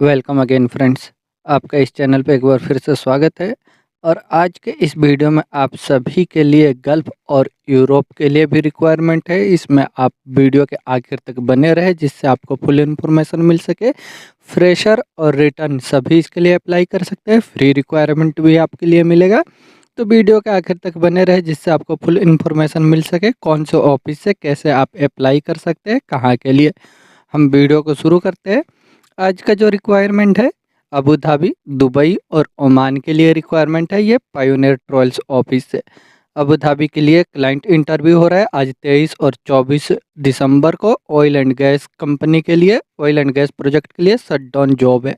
Welcome again friends. आपका इस channel पे एक बार फिर से स्वागत है। और आज के इस वीडियो में आप सभी के लिए गल्फ़ और यूरोप के लिए भी रिक्वायरमेंट है। इसमें आप वीडियो के आखिर तक बने रहे जिससे आपको फुल इन्फॉर्मेशन मिल सके। फ्रेशर और रिटर्न सभी इसके लिए अप्लाई कर सकते हैं। फ्री रिक्वायरमेंट भी आपके लिए मिलेगा। तो वीडियो के आखिर तक बने रहे जिससे आपको फुल इन्फॉर्मेशन मिल सके। कौन से ऑफिस से कैसे आप अप्लाई कर सकते हैं, कहाँ के लिए। हम वीडियो को शुरू करते हैं। आज का जो रिक्वायरमेंट है अबू धाबी, दुबई और ओमान के लिए रिक्वायरमेंट है। ये पायोनियर ट्रॉयल्स ऑफिस से अबू धाबी के लिए क्लाइंट इंटरव्यू हो रहा है आज 23 और 24 दिसंबर को। ऑयल एंड गैस कंपनी के लिए, ऑयल एंड गैस प्रोजेक्ट के लिए शटडाउन जॉब है।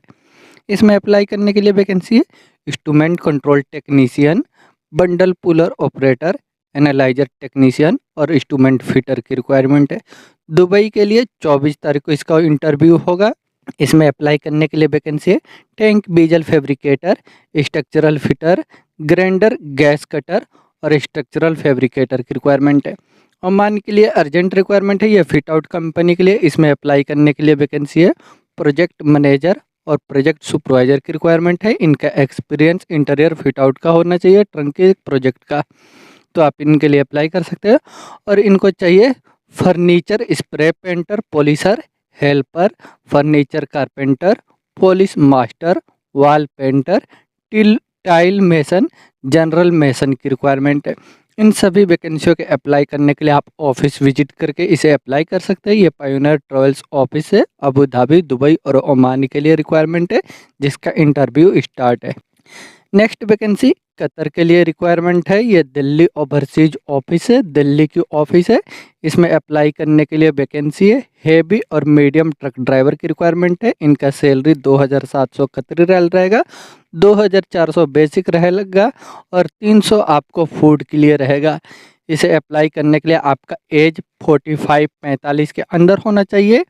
इसमें अप्लाई करने के लिए वैकेंसी है instrument control technician, bundle puller operator, analyser technician और इंस्ट्रूमेंट फिटर की रिक्वायरमेंट है। दुबई के लिए 24 तारीख को इसका इंटरव्यू होगा। इसमें अप्लाई करने के लिए वैकेंसी है टैंक बीजल fabricator, structural fitter, grinder gas cutter और स्ट्रक्चरल फैब्रिकेटर की रिक्वायरमेंट है। ओमान के लिए अर्जेंट रिक्वायरमेंट है, ये फिट आउट कंपनी के लिए। इसमें अप्लाई करने के लिए वैकेंसी है प्रोजेक्ट मैनेजर और प्रोजेक्ट सुपरवाइजर की रिक्वायरमेंट है। इनका एक्सपीरियंस इंटीरियर फिट आउट का होना चाहिए, ट्रंकी प्रोजेक्ट का। तो आप इनके लिए अप्लाई कर सकते हैं। और इनको चाहिए furniture spray painter, polisher, helper, furniture carpenter, polish master, wall painter, tile mason, general mason की रिक्वायरमेंट है। इन सभी वैकेंसियों के अप्लाई करने के लिए आप ऑफिस विजिट करके इसे अप्लाई कर सकते हैं। ये पायोनियर ट्रैवल्स ऑफिस है, अबू धाबी, दुबई और ओमान के लिए रिक्वायरमेंट है जिसका इंटरव्यू स्टार्ट है। नेक्स्ट वैकेंसी कतर के लिए रिक्वायरमेंट है। ये दिल्ली ओवरसीज ऑफिस है, दिल्ली की ऑफिस है। इसमें अप्लाई करने के लिए वैकेंसी है हेवी और मीडियम ट्रक ड्राइवर की रिक्वायरमेंट है। इनका सैलरी 2700 कतरी रियाल रहेगा, 2400 बेसिक रहेगा और 300 आपको फूड के लिए रहेगा। इसे अप्लाई करने के लिए आपका एज 45 के अंदर होना चाहिए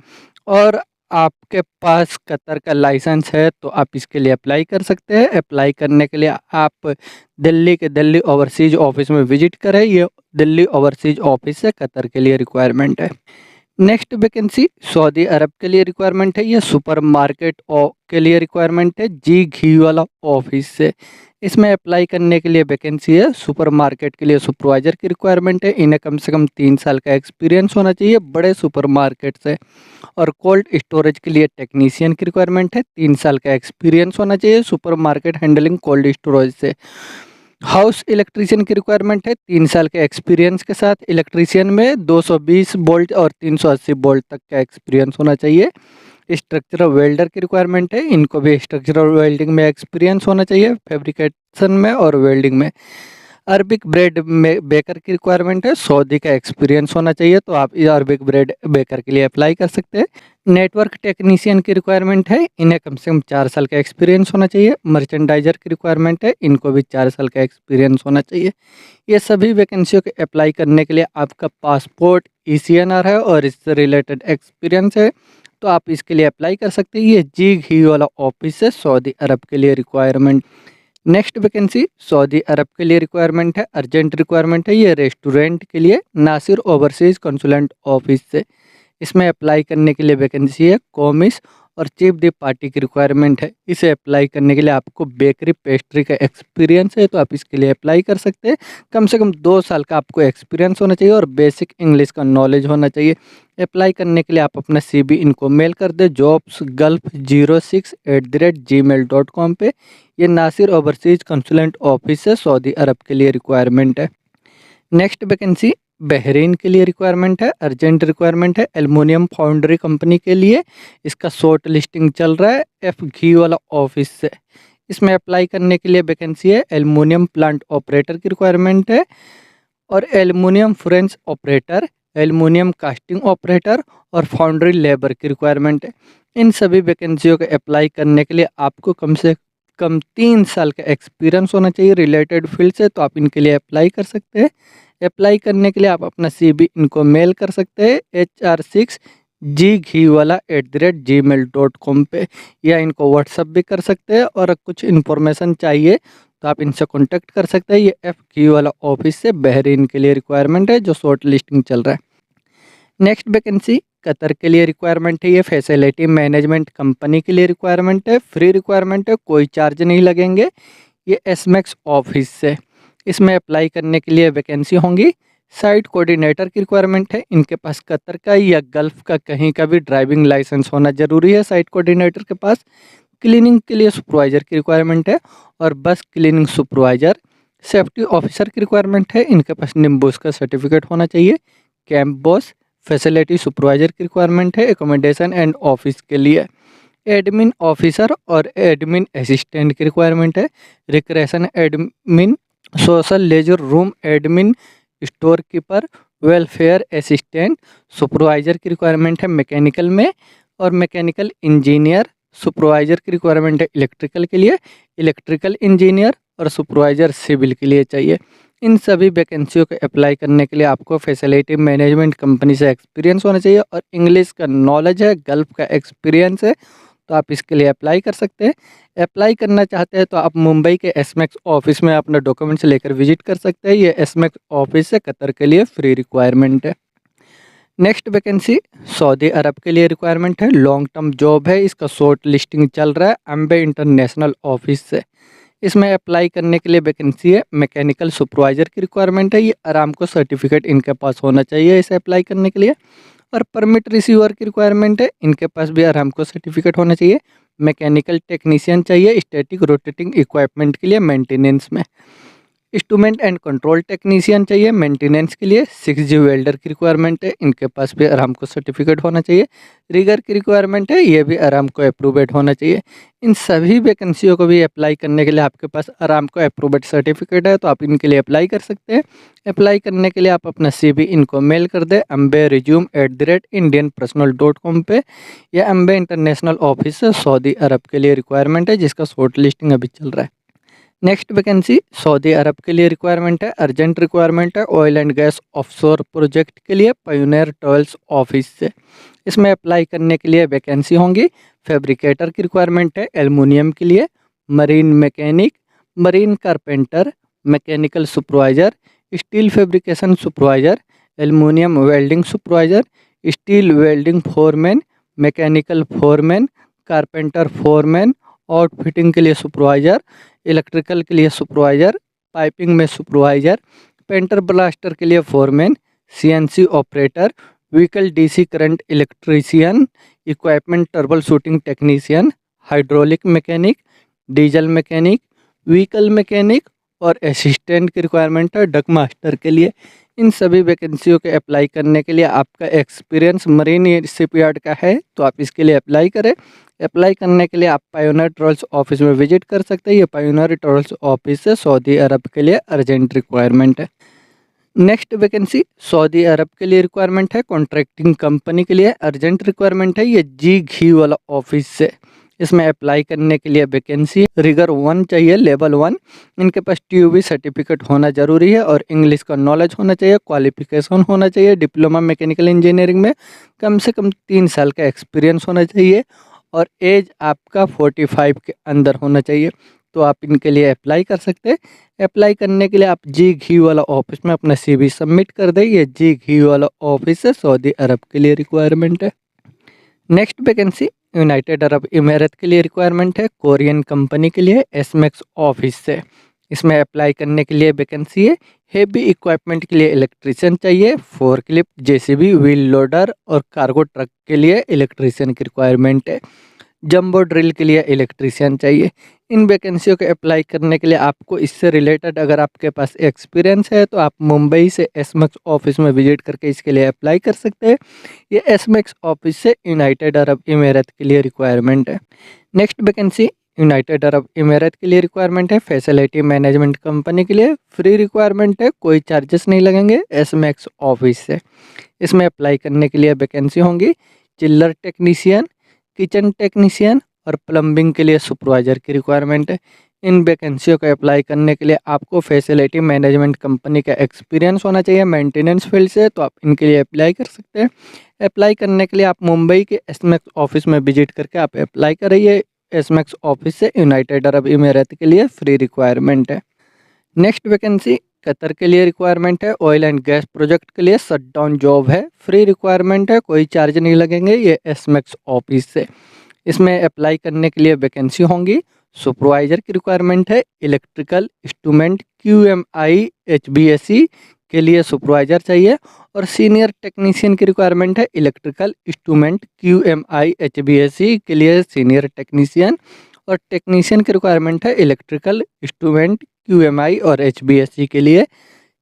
और आपके पास कतर का लाइसेंस है तो आप इसके लिए अप्लाई कर सकते हैं। अप्लाई करने के लिए आप दिल्ली के दिल्ली ओवरसीज ऑफिस में विजिट करें। ये दिल्ली ओवरसीज ऑफिस है, कतर के लिए रिक्वायरमेंट है। नेक्स्ट वैकेंसी सऊदी अरब के लिए रिक्वायरमेंट है। ये सुपर मार्केट के लिए रिक्वायरमेंट है, जी घी वाला ऑफिस से। इसमें अप्लाई करने के लिए वैकेंसी है सुपर मार्केट के लिए सुपरवाइजर की रिक्वायरमेंट है। इन्हें कम से कम 3 साल का एक्सपीरियंस होना चाहिए बड़े सुपर मार्केट से। और कोल्ड स्टोरेज के लिए टेक्नीशियन की रिक्वायरमेंट है, 3 साल का एक्सपीरियंस होना चाहिए super market handling cold storage से। हाउस इलेक्ट्रीशियन की रिक्वायरमेंट है, 3 साल के एक्सपीरियंस के साथ। इलेक्ट्रीशियन में 220 वोल्ट और 380 वोल्ट तक का एक्सपीरियंस होना चाहिए। स्ट्रक्चरल वेल्डर की रिक्वायरमेंट है, इनको भी स्ट्रक्चरल वेल्डिंग में एक्सपीरियंस होना चाहिए, फैब्रिकेशन में और वेल्डिंग में। अरबिक ब्रेड में बेकर की रिक्वायरमेंट है, सऊदी का एक्सपीरियंस होना चाहिए तो आप अरबिक ब्रेड बेकर के लिए अप्लाई कर सकते हैं। नेटवर्क टेक्नीशियन की रिक्वायरमेंट है, इन्हें कम से कम 4 साल का एक्सपीरियंस होना चाहिए। मर्चेंडाइजर की रिक्वायरमेंट है, इनको भी 4 साल का एक्सपीरियंस होना चाहिए। ये सभी वैकेंसियों के अप्लाई करने के लिए आपका पासपोर्ट ECNR है और इससे रिलेटेड एक्सपीरियंस है तो आप इसके लिए अप्लाई कर सकते हैं। ये जी घी वाला ऑफिस है, सऊदी अरब के लिए रिक्वायरमेंट। नेक्स्ट वैकेंसी सऊदी अरब के लिए रिक्वायरमेंट है, अर्जेंट रिक्वायरमेंट है। ये रेस्टोरेंट के लिए नासिर ओवरसीज कंसुलेंट ऑफिस से। इसमें अप्लाई करने के लिए वैकेंसी है कॉमिस और चीफ दी पार्टी की रिक्वायरमेंट है। इसे अप्लाई करने के लिए आपको बेकरी पेस्ट्री का एक्सपीरियंस है तो आप इसके लिए अप्लाई कर सकते हैं। कम से कम 2 साल का आपको एक्सपीरियंस होना चाहिए और बेसिक इंग्लिश का नॉलेज होना चाहिए। अप्लाई करने के लिए आप अपना CV इनको मेल कर दें jobsgulf06@gmail.com पे। ये नासिर ओवरसीज कंसुलेंट ऑफिस है, सऊदी अरब के लिए रिक्वायरमेंट है। नेक्स्ट वैकेंसी बहरीन के लिए रिक्वायरमेंट है, अर्जेंट रिक्वायरमेंट है। एल्युमिनियम फाउंड्री कंपनी के लिए इसका शॉर्ट लिस्टिंग चल रहा है F घी वाला ऑफिस से। इसमें अप्लाई करने के लिए वैकेंसी है एल्युमिनियम प्लांट ऑपरेटर की रिक्वायरमेंट है और aluminium French operator, aluminium casting operator और फाउंड्री लेबर की रिक्वायरमेंट है। इन सभी वैकेंसियों को अप्लाई करने के लिए आपको कम से कम 3 साल का एक्सपीरियंस होना चाहिए रिलेटेड फील्ड से तो आप इनके लिए अप्लाई कर सकते हैं। अप्लाई करने के लिए आप अपना CV इनको मेल कर सकते हैं HR6ghiwala@gmail.com पे या इनको व्हाट्सअप भी कर सकते हैं। और कुछ इन्फॉर्मेशन चाहिए तो आप इनसे कांटेक्ट कर सकते हैं। ये F घी वाला ऑफिस से बहरीन के लिए रिक्वायरमेंट है जो शॉर्ट लिस्टिंग चल रहा है। नेक्स्ट वैकेंसी कतर के लिए रिक्वायरमेंट है, ये फैसिलिटी मैनेजमेंट कंपनी के लिए रिक्वायरमेंट है, फ्री रिक्वायरमेंट है, कोई चार्ज नहीं लगेंगे। ये एसमैक्स ऑफिस से इसमें अप्लाई करने के लिए वैकेंसी होंगी। साइट कोऑर्डिनेटर की रिक्वायरमेंट है, इनके पास कतर का या गल्फ का कहीं का भी ड्राइविंग लाइसेंस होना जरूरी है साइट कोऑर्डिनेटर के पास। क्लीनिंग के लिए सुपरवाइजर की रिक्वायरमेंट है और बस क्लीनिंग सुपरवाइजर। सेफ्टी ऑफिसर की रिक्वायरमेंट है, इनके पास निम्बूस का सर्टिफिकेट होना चाहिए। कैंप बॉस फैसिलिटी सुपरवाइजर की रिक्वायरमेंट है एकोमोडेशन एंड ऑफिस के लिए। एडमिन ऑफिसर और एडमिन असिस्टेंट की रिक्वायरमेंट है। Recreation admin, social leisure room admin, store keeper, welfare assistant. Supervisor की रिक्वायरमेंट है मैकेनिकल में और मैकेनिकल इंजीनियर। सुपरवाइजर की रिक्वायरमेंट है इलेक्ट्रिकल के लिए, इलेक्ट्रिकल इंजीनियर और सुपरवाइजर सिविल के लिए चाहिए। इन सभी वैकेंसियों को अप्लाई करने के लिए आपको फैसिलिटी मैनेजमेंट कंपनी से एक्सपीरियंस होना चाहिए और इंग्लिश का नॉलेज है, गल्फ का एक्सपीरियंस है, तो आप इसके लिए अप्लाई कर सकते हैं। अप्लाई करना चाहते हैं तो आप मुंबई के एसमैक्स ऑफिस में अपना डॉक्यूमेंट्स लेकर विजिट कर सकते हैं। ये एसमैक्स ऑफिस है, कतर के लिए फ्री रिक्वायरमेंट है। नेक्स्ट वैकेंसी सऊदी अरब के लिए रिक्वायरमेंट है, लॉन्ग टर्म जॉब है, इसका शॉर्ट लिस्टिंग चल रहा है अम्बे इंटरनेशनल ऑफिस से। इसमें अप्लाई करने के लिए वैकेंसी है मैकेनिकल सुपरवाइजर की रिक्वायरमेंट है। ये आरामको सर्टिफिकेट इनके पास होना चाहिए इसे अप्लाई करने के लिए। और परमिट रिसीवर की रिक्वायरमेंट है, इनके पास भी आरामको सर्टिफिकेट होना चाहिए। मैकेनिकल टेक्नीशियन चाहिए स्टैटिक रोटेटिंग इक्विपमेंट के लिए मेंटेनेंस में। इंस्ट्रूमेंट एंड कंट्रोल टेक्नीशियन चाहिए मेंटेनेंस के लिए। 6G वेल्डर की रिक्वायरमेंट है, इनके पास भी आरामको सर्टिफिकेट होना चाहिए। रिगर की रिक्वायरमेंट है, ये भी आरामको अप्रूवेड होना चाहिए। इन सभी वैकेंसियों को भी अप्लाई करने के लिए आपके पास आरामको अप्रूवेड सर्टिफिकेट है, तो आप इनके लिए अप्लाई कर सकते हैं। अप्लाई करने के लिए आप अपना CV इनको मेल कर दें amberesume@indianpersonal.com पे। यह अम्बे इंटरनेशनल ऑफिस है, सऊदी अरब के लिए रिक्वायरमेंट है, जिसका शॉर्ट लिस्टिंग अभी चल रहा है। नेक्स्ट वैकेंसी सऊदी अरब के लिए रिक्वायरमेंट है, अर्जेंट रिक्वायरमेंट है oil and gas offshore project के लिए पायोनियर ट्रायल्स ऑफिस से। इसमें अप्लाई करने के लिए वैकेंसी होंगी। फैब्रिकेटर की रिक्वायरमेंट है एल्युमिनियम के लिए, marine mechanic, marine carpenter, mechanical supervisor, steel fabrication supervisor, aluminium welding supervisor, steel welding foreman, mechanical foreman, carpenter foreman, outfitting के लिए सुपरवाइजर, इलेक्ट्रिकल के लिए सुपरवाइजर, पाइपिंग में सुपरवाइजर, पेंटर ब्लास्टर के लिए foreman, CNC operator, vehicle DC current electrician, equipment trouble shooting technician, hydraulic mechanic, diesel mechanic, vehicle mechanic और assistant की requirement है डक मास्टर के लिए। इन सभी वैकेंसियों के अप्लाई करने के लिए आपका एक्सपीरियंस मरीन शिपयार्ड का है, तो आप इसके लिए अप्लाई करें। अप्लाई करने के लिए आप पायोनियर ट्रायल्स ऑफिस में विजिट कर सकते हैं। ये पायोनियर ट्रायल्स ऑफिस से सऊदी अरब के लिए अर्जेंट रिक्वायरमेंट है। नेक्स्ट वैकेंसी सऊदी अरब के लिए रिक्वायरमेंट है, कॉन्ट्रैक्टिंग कंपनी के लिए अर्जेंट रिक्वायरमेंट है, ये जी घी वाला ऑफिस से। इसमें अप्लाई करने के लिए वैकेंसी रिगर 1 चाहिए, लेवल 1। इनके पास TUV सर्टिफिकेट होना जरूरी है और इंग्लिश का नॉलेज होना चाहिए। क्वालिफिकेशन होना चाहिए डिप्लोमा मैकेनिकल इंजीनियरिंग में, कम से कम 3 साल का एक्सपीरियंस होना चाहिए और एज आपका 45 के अंदर होना चाहिए, तो आप इनके लिए अप्लाई कर सकते हैं। अप्लाई करने के लिए आप जी घी वाला ऑफिस में अपना CV सबमिट कर दें। ये जी घी वाला ऑफिस है, सऊदी अरब के लिए रिक्वायरमेंट है। नेक्स्ट वैकेंसी यूनाइटेड अरब इमारत के लिए रिक्वायरमेंट है, कोरियन कंपनी के लिए एसमैक्स ऑफिस से। इसमें अप्लाई करने के लिए वैकेंसी है हेवी इक्विपमेंट के लिए इलेक्ट्रीशियन चाहिए, फोरक्लिप, JCB, व्हील लोडर और कार्गो ट्रक के लिए इलेक्ट्रीशियन की रिक्वायरमेंट है। जंबो ड्रिल के लिए इलेक्ट्रीशियन चाहिए। इन वैकेंसियों को अप्लाई करने के लिए आपको इससे रिलेटेड अगर आपके पास एक्सपीरियंस है तो आप मुंबई से एसमैक्स ऑफिस में विजिट करके इसके लिए अप्लाई कर सकते हैं। ये एसमैक्स ऑफिस से यूनाइटेड अरब इमारत के लिए रिक्वायरमेंट है। नेक्स्ट वैकेंसी यूनाइटेड अरब इमारत के लिए रिक्वायरमेंट है, फैसिलिटी मैनेजमेंट कंपनी के लिए फ्री रिक्वायरमेंट है, कोई चार्जेस नहीं लगेंगे, एसमैक्स ऑफिस से। इसमें अप्लाई करने के लिए वैकेंसी होंगी चिल्लर टेक्नीशियन, किचन टेक्नीशियन और प्लम्बिंग के लिए सुपरवाइजर की रिक्वायरमेंट है। इन वैकेंसियों को अप्लाई करने के लिए आपको फैसिलिटी मैनेजमेंट कंपनी का एक्सपीरियंस होना चाहिए मेंटेनेंस फील्ड से, तो आप इनके लिए अप्लाई कर सकते हैं। अप्लाई करने के लिए आप मुंबई के एसमैक्स ऑफिस में विजिट करके आप अप्लाई करिए। एसमैक्स ऑफिस से यूनाइटेड अरब इमारत के लिए फ्री रिक्वायरमेंट है। नेक्स्ट वैकेंसी कतर के लिए रिक्वायरमेंट है, ऑयल एंड गैस प्रोजेक्ट के लिए शटडाउन जॉब है, फ्री रिक्वायरमेंट है, कोई चार्ज नहीं लगेंगे, ये एसमेक्स ऑफिस से। इसमें अप्लाई करने के लिए वैकेंसी होंगी। सुपरवाइजर की रिक्वायरमेंट है, इलेक्ट्रिकल इंस्ट्रूमेंट QMI HBSE के लिए सुपरवाइजर चाहिए, और सीनियर टेक्नीशियन की रिक्वायरमेंट है, इलेक्ट्रिकल इंस्ट्रूमेंट QMI HBSE के लिए सीनियर टेक्नीशियन, और टेक्नीशियन की रिक्वायरमेंट है, इलेक्ट्रिकल इंस्ट्रूमेंट QMI और HBSE के लिए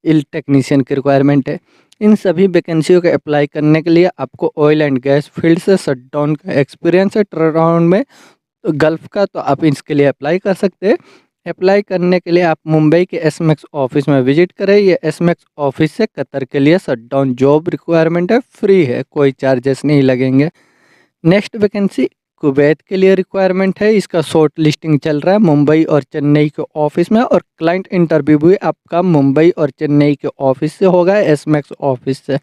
टेक्नीशियन की रिक्वायरमेंट है। इन सभी वैकेंसियों के अप्लाई करने के लिए आपको ऑयल एंड गैस फील्ड से शटडाउन का एक्सपीरियंस है, टर्नअराउंड में गल्फ का, तो आप इसके लिए अप्लाई कर सकते हैं। अप्लाई करने के लिए आप मुंबई के एसमेक्स ऑफिस में विजिट करें। ये एसमेक्स ऑफिस से कतर के लिए शटडाउन जॉब रिक्वायरमेंट है, फ्री है, कोई चार्जेस नहीं लगेंगे। नेक्स्ट वैकेंसी कुवैत के लिए रिक्वायरमेंट है। इसका शॉर्ट लिस्टिंग चल रहा है मुंबई और चेन्नई के ऑफिस में, और क्लाइंट इंटरव्यू भी आपका मुंबई और चेन्नई के ऑफिस से होगा, एसमेक्स ऑफिस से।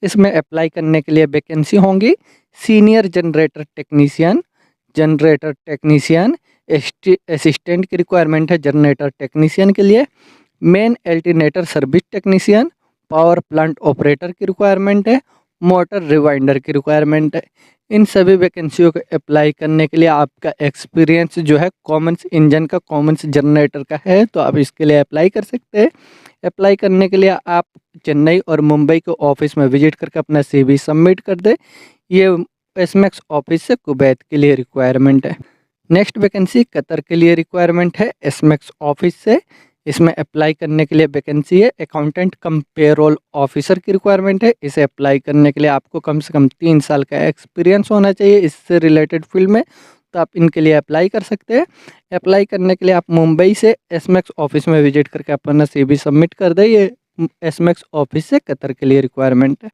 इसमें अप्लाई करने के लिए वैकेंसी होंगी सीनियर जनरेटर टेक्नीशियन, असिस्टेंट की रिक्वायरमेंट है जनरेटर टेक्नीशियन के लिए, main alternator service technician, power plant operator की रिक्वायरमेंट है, मोटर रिवाइंडर की रिक्वायरमेंट है। इन सभी वैकेंसियों को अप्लाई करने के लिए आपका एक्सपीरियंस जो है कॉमन्स इंजन का, कॉमन्स जनरेटर का है, तो आप इसके लिए अप्लाई कर सकते हैं। अप्लाई करने के लिए आप चेन्नई और मुंबई के ऑफिस में विजिट करके अपना CV सबमिट कर दे। ये एसमेक्स ऑफिस से कुवैत के लिए रिक्वायरमेंट है। नेक्स्ट वैकेंसी कतर के लिए रिक्वायरमेंट है, एसमेक्स ऑफिस से। इसमें अप्लाई करने के लिए वैकेंसी है अकाउंटेंट कम पेरोल ऑफिसर की रिक्वायरमेंट है। इसे अप्लाई करने के लिए आपको कम से कम 3 साल का एक्सपीरियंस होना चाहिए इससे रिलेटेड फील्ड में, तो आप इनके लिए अप्लाई कर सकते हैं। अप्लाई करने के लिए आप मुंबई से एसमेक्स ऑफिस में विजिट करके अपना CV सबमिट कर दें। ये एसमेक्स ऑफिस से कतर के लिए रिक्वायरमेंट है।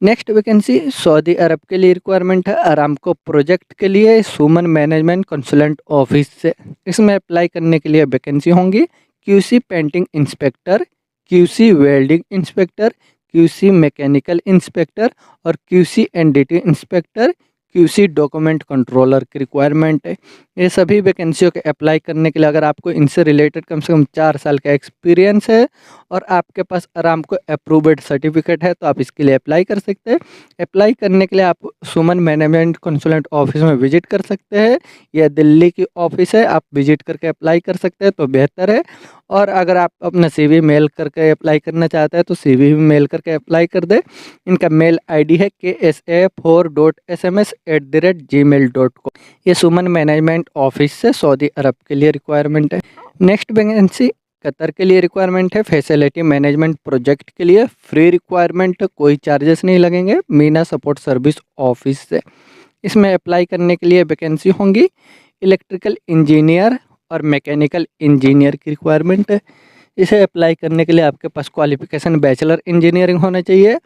नेक्स्ट वैकेंसी सऊदी अरब के लिए रिक्वायरमेंट है, अरामको प्रोजेक्ट के लिए सुमन मैनेजमेंट कंसल्टेंट ऑफिस से। इसमें अप्लाई करने के लिए वैकेंसी होंगी QC painting inspector, QC welding inspector, QC mechanical inspector और QC NDT inspector, QC document controller की रिक्वायरमेंट है। ये सभी वैकेंसियों के अप्लाई करने के लिए अगर आपको इनसे रिलेटेड कम से कम 4 साल का एक्सपीरियंस है और आपके पास अरामको अप्रूव्ड सर्टिफिकेट है, तो आप इसके लिए अप्लाई कर सकते हैं। अप्लाई करने के लिए आप सुमन मैनेजमेंट कंसल्टेंट ऑफिस में विजिट कर सकते हैं। यह दिल्ली की ऑफिस है, आप विजिट करके अप्लाई कर सकते हैं तो बेहतर है। और अगर आप अपना CV मेल करके अप्लाई करना चाहते हैं तो CV भी मेल करके अप्लाई कर दे। इनका मेल ID है ksa4.sms@gmail.com। ये सुमन मैनेजमेंट ऑफिस से सऊदी अरब के लिए रिक्वायरमेंट है। नेक्स्ट वैकेंसी कतर के लिए रिक्वायरमेंट है, फैसिलिटी मैनेजमेंट प्रोजेक्ट के लिए, फ्री रिक्वायरमेंट, कोई चार्जेस नहीं लगेंगे, मीना सपोर्ट सर्विस ऑफिस से। इसमें अप्लाई करने के लिए वैकेंसी होंगी इलेक्ट्रिकल इंजीनियर और मैकेनिकल इंजीनियर की रिक्वायरमेंट है। इसे अप्लाई करने के लिए आपके पास क्वालिफिकेशन बैचलर इंजीनियरिंग होना चाहिए,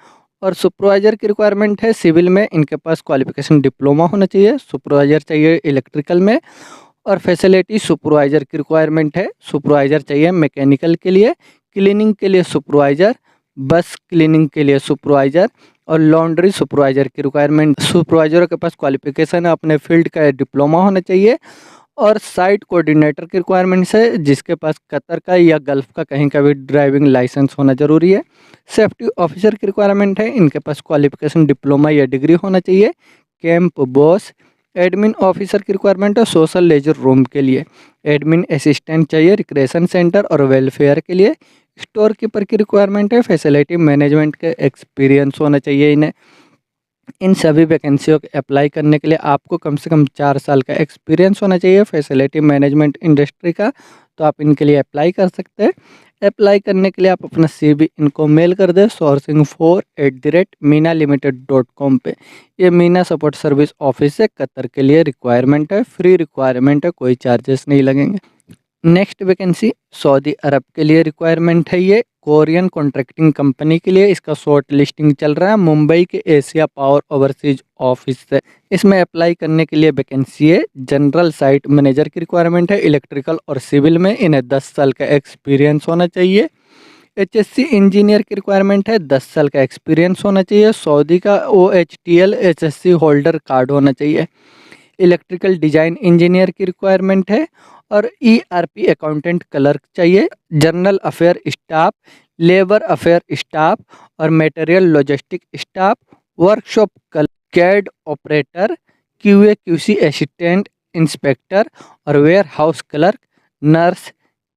और सुपरवाइजर की रिक्वायरमेंट है सिविल में, इनके पास क्वालिफिकेशन डिप्लोमा होना चाहिए। सुपरवाइजर चाहिए इलेक्ट्रिकल में, और फैसिलिटी सुपरवाइजर की रिक्वायरमेंट है। सुपरवाइजर चाहिए मैकेनिकल के लिए, क्लीनिंग के लिए सुपरवाइजर, बस क्लीनिंग के लिए सुपरवाइजर और लॉन्ड्री सुपरवाइजर की रिक्वायरमेंट। सुपरवाइजरों के पास क्वालिफिकेशन अपने फील्ड का डिप्लोमा होना चाहिए, और साइट कोऑर्डिनेटर की रिक्वायरमेंट्स है जिसके पास कतर का या गल्फ का कहीं का भी ड्राइविंग लाइसेंस होना जरूरी है। सेफ्टी ऑफिसर की रिक्वायरमेंट है, इनके पास क्वालिफिकेशन डिप्लोमा या डिग्री होना चाहिए। कैंप बॉस एडमिन ऑफिसर की रिक्वायरमेंट है सोशल लेजर रूम के लिए। एडमिन असिस्टेंट चाहिए रिक्रिएशन सेंटर और वेलफेयर के लिए। स्टोर कीपर की रिक्वायरमेंट है, फैसिलिटी मैनेजमेंट का एक्सपीरियंस होना चाहिए इन्हें। इन सभी वैकेंसियों के अप्लाई करने के लिए आपको कम से कम 4 साल का एक्सपीरियंस होना चाहिए फैसिलिटी मैनेजमेंट इंडस्ट्री का, तो आप इनके लिए अप्लाई कर सकते हैं। अप्लाई करने के लिए आप अपना CV इनको मेल कर दें sourcing4@minalimited.com पे। ये मीना सपोर्ट सर्विस ऑफिस से कतर के लिए रिक्वायरमेंट है, फ्री रिक्वायरमेंट है, कोई चार्जेस नहीं लगेंगे। नेक्स्ट वैकेंसी सऊदी अरब के लिए रिक्वायरमेंट है, ये कोरियन कॉन्ट्रैक्टिंग कंपनी के लिए। इसका शॉर्ट लिस्टिंग चल रहा है मुंबई के एशिया पावर ओवरसीज ऑफिस से। इसमें अप्लाई करने के लिए वैकेंसी है जनरल साइट मैनेजर की रिक्वायरमेंट है, इलेक्ट्रिकल और सिविल में, इन्हें 10 साल का एक्सपीरियंस होना चाहिए। HSC इंजीनियर की रिक्वायरमेंट है, 10 साल का एक्सपीरियंस होना चाहिए। सऊदी का OHTL HSC होल्डर कार्ड होना चाहिए। इलेक्ट्रिकल डिजाइन इंजीनियर की रिक्वायरमेंट है और ERP अकाउंटेंट क्लर्क चाहिए, general affair staff, labour affair staff और material logistic staff, workshop CAD operator, QA/QC assistant inspector और warehouse clerk, nurse,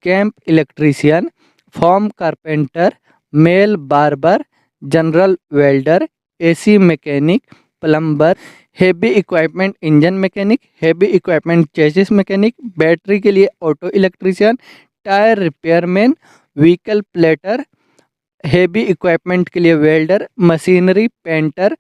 camp electrician, form carpenter, male barber, general welder, AC mechanic, plumber, heavy equipment engine mechanic, heavy equipment chassis mechanic, battery के लिए auto electrician, tyre repairman, vehicle plater, heavy equipment के लिए welder, machinery painter,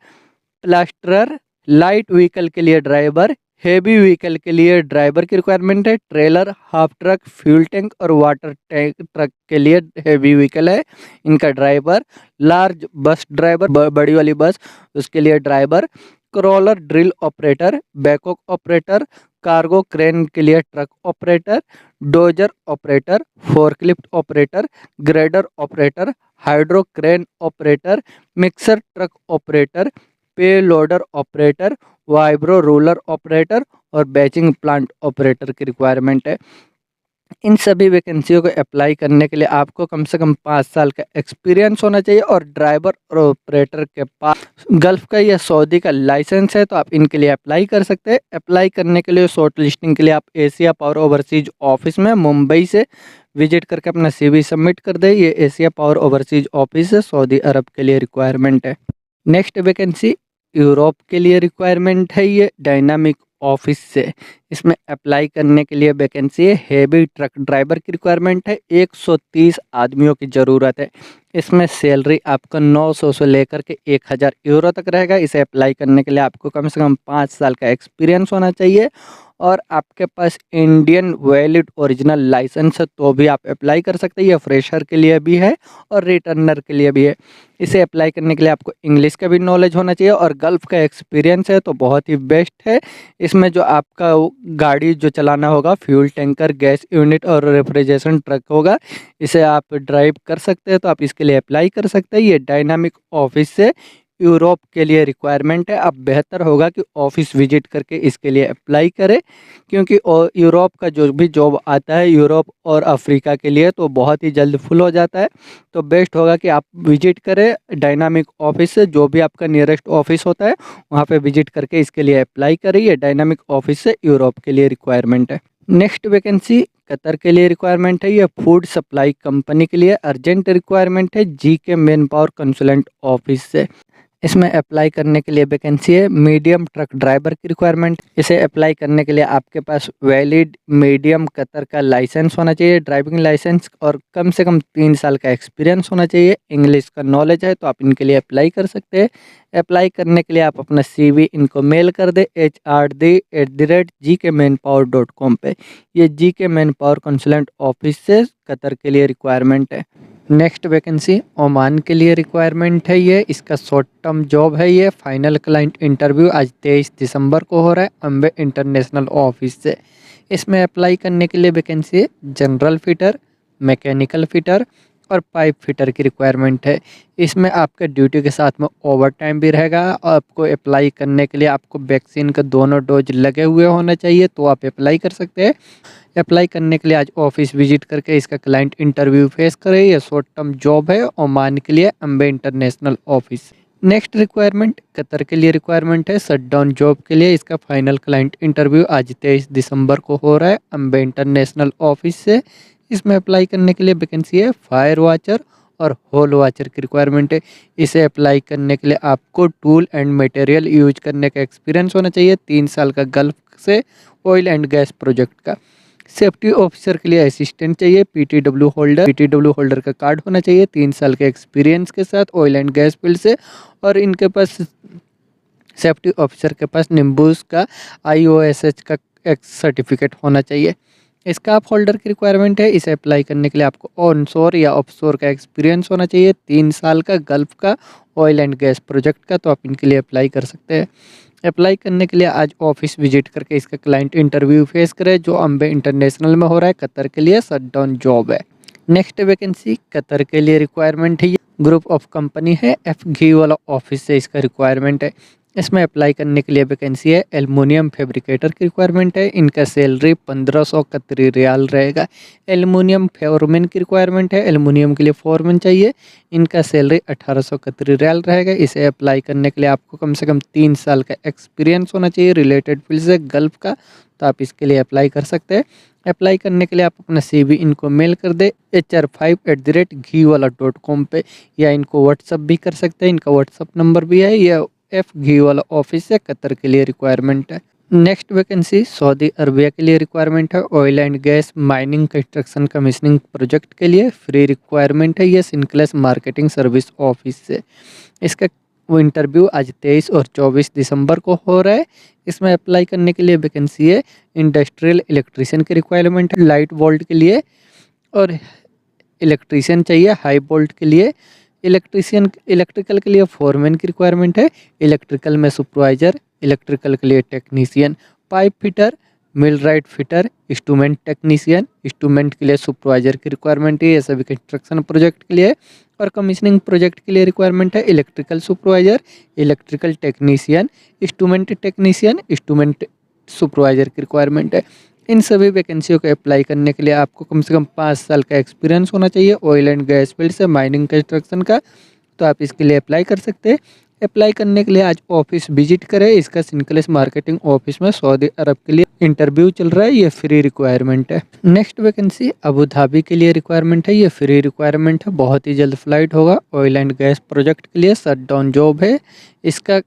प्लास्टरर, light vehicle के लिए driver, heavy vehicle के लिए driver की requirement है, trailer, half truck, fuel tank और वाटर टैंक ट्रक के लिए हेवी व्हीकल है इनका ड्राइवर, लार्ज बस ड्राइवर, बड़ी वाली बस उसके लिए driver, crawler drill operator, backhoe operator, cargo crane के लिए truck operator, dozer operator, forklift operator, grader operator, hydro crane operator, mixer truck operator, pay loader operator, vibro roller operator और batching plant operator की requirement है। इन सभी वैकेंसियों को apply करने के लिए आपको कम से कम 5 साल का एक्सपीरियंस होना चाहिए और ड्राइवर और ऑपरेटर के पास गल्फ का या सऊदी का लाइसेंस है तो आप इनके लिए अप्लाई कर सकते हैं। अप्लाई करने के लिए शॉर्ट लिस्टिंग के लिए आप एशिया पावर ओवरसीज ऑफिस में मुंबई से विजिट करके अपना CV सबमिट कर दे। ये एशिया पावर ओवरसीज ऑफिस है, सऊदी अरब के लिए रिक्वायरमेंट है। नेक्स्ट वैकेंसी यूरोप के लिए रिक्वायरमेंट है, ये डायनामिक ऑफिस से। इसमें अप्लाई करने के लिए वैकेंसी है, हेवी ट्रक ड्राइवर की रिक्वायरमेंट है, 130 आदमियों की ज़रूरत है। इसमें सैलरी आपका 900 से लेकर के 1000 यूरो तक रहेगा। इसे अप्लाई करने के लिए आपको कम से कम 5 साल का एक्सपीरियंस होना चाहिए और आपके पास इंडियन वैलिड ओरिजिनल लाइसेंस है तो भी आप अप्लाई कर सकते हैं। यह फ्रेशर के लिए भी है और रिटर्नर के लिए भी है। इसे अप्लाई करने के लिए आपको इंग्लिश का भी नॉलेज होना चाहिए और गल्फ का एक्सपीरियंस है तो बहुत ही बेस्ट है। इसमें जो आपका गाड़ी जो चलाना होगा, फ्यूल टैंकर, गैस यूनिट और रेफ्रिजरेशन ट्रक होगा, इसे आप ड्राइव कर सकते हैं तो आप इसके लिए अप्लाई कर सकते हैं। ये डायनामिक ऑफिस से यूरोप के लिए रिक्वायरमेंट है। अब बेहतर होगा कि ऑफिस विजिट करके इसके लिए अप्लाई करें क्योंकि यूरोप का जो भी जॉब आता है यूरोप और अफ्रीका के लिए तो बहुत ही जल्द फुल हो जाता है। तो बेस्ट होगा कि आप विजिट करें डायनामिक ऑफिस से, जो भी आपका नियरेस्ट ऑफिस होता है वहाँ पे विजिट करके इसके लिए अप्लाई करिए। डायनामिक ऑफिस से यूरोप के लिए रिक्वायरमेंट है। नेक्स्ट वैकेंसी कतर के लिए रिक्वायरमेंट है। ये फूड सप्लाई कंपनी के लिए अर्जेंट रिक्वायरमेंट है, GK man power consultant office से। इसमें अप्लाई करने के लिए वैकेंसी है, मीडियम ट्रक ड्राइवर की रिक्वायरमेंट। इसे अप्लाई करने के लिए आपके पास वैलिड मीडियम कतर का लाइसेंस होना चाहिए, ड्राइविंग लाइसेंस, और कम से कम 3 साल का एक्सपीरियंस होना चाहिए। इंग्लिश का नॉलेज है तो आप इनके लिए अप्लाई कर सकते हैं। अप्लाई करने के लिए आप अपना CV इनको मेल कर दे hrd@gkmanpower.com पे। ये GK man power consultant office से कतर के लिए रिक्वायरमेंट है। नेक्स्ट वैकेंसी ओमान के लिए रिक्वायरमेंट है। ये इसका शॉर्ट टर्म जॉब है। ये फाइनल क्लाइंट इंटरव्यू आज 23 दिसंबर को हो रहा है अम्बे इंटरनेशनल ऑफिस से। इसमें अप्लाई करने के लिए वैकेंसी है, जनरल फिटर, मैकेनिकल फिटर और पाइप फिटर की रिक्वायरमेंट है। इसमें आपके ड्यूटी के साथ में ओवर टाइम भी रहेगा। आपको अप्लाई करने के लिए आपको वैक्सीन का दोनों डोज लगे हुए होना चाहिए तो आप अप्लाई कर सकते हैं। अप्लाई करने के लिए आज ऑफिस विजिट करके इसका क्लाइंट इंटरव्यू फेस करें। यह शॉर्ट टर्म जॉब है ओमान के लिए Ambe international office. Next requirement Qatar के लिए रिक्वायरमेंट है, शटडाउन जॉब के लिए। इसका फाइनल क्लाइंट इंटरव्यू आज 23 दिसंबर को हो रहा है अम्बे इंटरनेशनल ऑफिस से। इसमें अप्लाई करने के लिए वैकेंसी है, फायर वॉचर और होल वॉचर की रिक्वायरमेंट है। इसे अप्लाई करने के लिए आपको टूल एंड मटेरियल यूज करने का एक्सपीरियंस होना चाहिए, 3 साल का गल्फ से ऑयल एंड गैस प्रोजेक्ट का। सेफ्टी ऑफिसर के लिए असिस्टेंट चाहिए, PTW होल्डर का कार्ड होना चाहिए, 3 साल के एक्सपीरियंस के साथ ऑयल एंड गैस फील्ड से। और इनके पास सेफ्टी ऑफिसर के पास निम्बूस का IOSH का एक सर्टिफिकेट होना चाहिए। स्टाफ होल्डर की रिक्वायरमेंट है। इसे अप्लाई करने के लिए आपको ऑनशोर या ऑफशोर का एक्सपीरियंस होना चाहिए, 3 साल का गल्फ का ऑयल एंड गैस प्रोजेक्ट का, तो आप इनके लिए अप्लाई कर सकते हैं। अप्लाई करने के लिए आज ऑफिस विजिट करके इसका क्लाइंट इंटरव्यू फेस करें, जो अम्बे इंटरनेशनल में हो रहा है कतर के लिए शटडाउन जॉब है। नेक्स्ट वैकेंसी कतर के लिए रिक्वायरमेंट है, ग्रुप ऑफ कंपनी है, FG वाला ऑफिस से इसका रिक्वायरमेंट है। इसमें अप्लाई करने के लिए वैकेंसी है एल्युमिनियम फैब्रिकेटर की रिक्वायरमेंट है। इनका सैलरी 1500 कतरी रियाल रहेगा। एल्युमिनियम फोरमैन की रिक्वायरमेंट है, एल्युमिनियम के लिए फोरमैन चाहिए। इनका सैलरी 1800 कतरी रियाल रहेगा। इसे अप्लाई करने के लिए आपको कम से कम 3 साल का एक्सपीरियंस होना चाहिए रिलेटेड फील्ड से गल्फ का, तो आप इसके लिए अप्लाई कर सकते हैं। अप्लाई करने के लिए आप अपना CV इनको मेल कर दे hr5@ghiwala.com पे, या इनको व्हाट्सअप भी कर सकते हैं। इनका व्हाट्सअप नंबर भी है। यह घीवाला ऑफिस है, कतर के लिए रिक्वायरमेंट है। नेक्स्ट वैकेंसी सऊदी अरबिया के लिए रिक्वायरमेंट है। Oil and gas mining construction commissioning project के लिए फ्री रिक्वायरमेंट है। ये सिंक्लेस मार्केटिंग सर्विस ऑफिस से। इसका वो इंटरव्यू आज 23 और 24 दिसंबर को हो रहा है। इसमें अप्लाई करने के लिए वैकेंसी है इंडस्ट्रियल इलेक्ट्रीशियन की रिक्वायरमेंट है, लाइट वोल्ट के लिए, और इलेक्ट्रीशियन चाहिए हाई वोल्ट के लिए। इलेक्ट्रिकल के लिए फोरमैन की रिक्वायरमेंट है। इलेक्ट्रिकल में सुपरवाइजर, इलेक्ट्रिकल के लिए technician, pipe fitter, millwright fitter, instrument technician, instrument के लिए सुपरवाइजर की रिक्वायरमेंट है। ये सभी कंस्ट्रक्शन प्रोजेक्ट के लिए। और कमीशनिंग प्रोजेक्ट के लिए रिक्वायरमेंट है electrical supervisor, electrical technician, instrument technician, instrument supervisor की रिक्वायरमेंट है। इन सभी वैकेंसियों को अप्लाई करने के लिए आपको कम से कम 5 साल का एक्सपीरियंस होना चाहिए ऑयल एंड गैस फील्ड से, माइनिंग कंस्ट्रक्शन का, तो आप इसके लिए अप्लाई कर सकते हैं। अप्लाई करने के लिए आज ऑफिस विजिट करें। इसका सिंक्लेस मार्केटिंग ऑफिस में सऊदी अरब के लिए इंटरव्यू चल रहा है। ये फ्री रिक्वायरमेंट है। नेक्स्ट वैकेंसी अबू धाबी के लिए रिक्वायरमेंट है। ये फ्री रिक्वायरमेंट है, बहुत ही जल्द फ्लाइट होगा। ऑयल एंड गैस प्रोजेक्ट के लिए शट डाउन जॉब है। इसका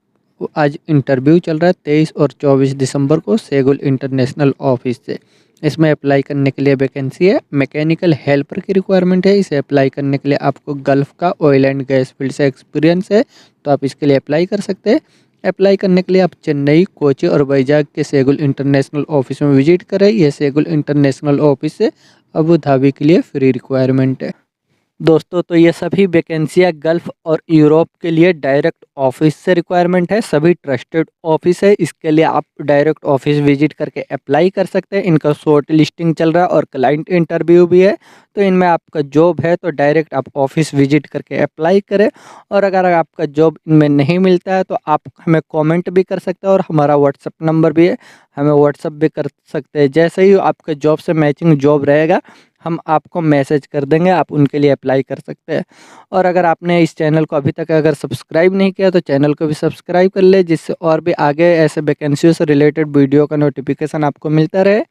आज इंटरव्यू चल रहा है 23 और 24 दिसंबर को सेगुल इंटरनेशनल ऑफिस से। इसमें अप्लाई करने के लिए वैकेंसी है मैकेनिकल हेल्पर की रिक्वायरमेंट है। इसे अप्लाई करने के लिए आपको गल्फ का ऑयल एंड गैस फील्ड से एक्सपीरियंस है, तो आप इसके लिए अप्लाई कर सकते हैं। अप्लाई करने के लिए आप चेन्नई, कोची और वैजाग के सेगुल इंटरनेशनल ऑफिस में विजिट करें। यह सेगुल इंटरनेशनल ऑफिस से अबू धाबी के लिए फ्री रिक्वायरमेंट है। दोस्तों, तो ये सभी वैकेंसियाँ गल्फ और यूरोप के लिए डायरेक्ट ऑफिस से रिक्वायरमेंट है। सभी ट्रस्टेड ऑफिस है। इसके लिए आप डायरेक्ट ऑफिस विजिट करके अप्लाई कर सकते हैं। इनका शॉर्ट लिस्टिंग चल रहा है और क्लाइंट इंटरव्यू भी है। तो इनमें आपका जॉब है तो डायरेक्ट आप ऑफिस विजिट करके अप्लाई करें। और अगर आपका जॉब इनमें नहीं मिलता है तो आप हमें कॉमेंट भी कर सकते हैं, और हमारा व्हाट्सअप नंबर भी है, हमें व्हाट्सअप भी कर सकते हैं। जैसे ही आपका जॉब से मैचिंग जॉब रहेगा हम आपको मैसेज कर देंगे, आप उनके लिए अप्लाई कर सकते हैं। और अगर आपने इस चैनल को अभी तक अगर सब्सक्राइब नहीं किया तो चैनल को भी सब्सक्राइब कर ले, जिससे और भी आगे ऐसे वैकेंसियों से रिलेटेड वीडियो का नोटिफिकेशन आपको मिलता रहे।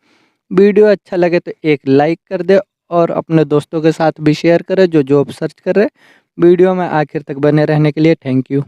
वीडियो अच्छा लगे तो एक लाइक कर दे और अपने दोस्तों के साथ भी शेयर करें जो जॉब सर्च कर रहे हैं। वीडियो में आखिर तक बने रहने के लिए थैंक यू।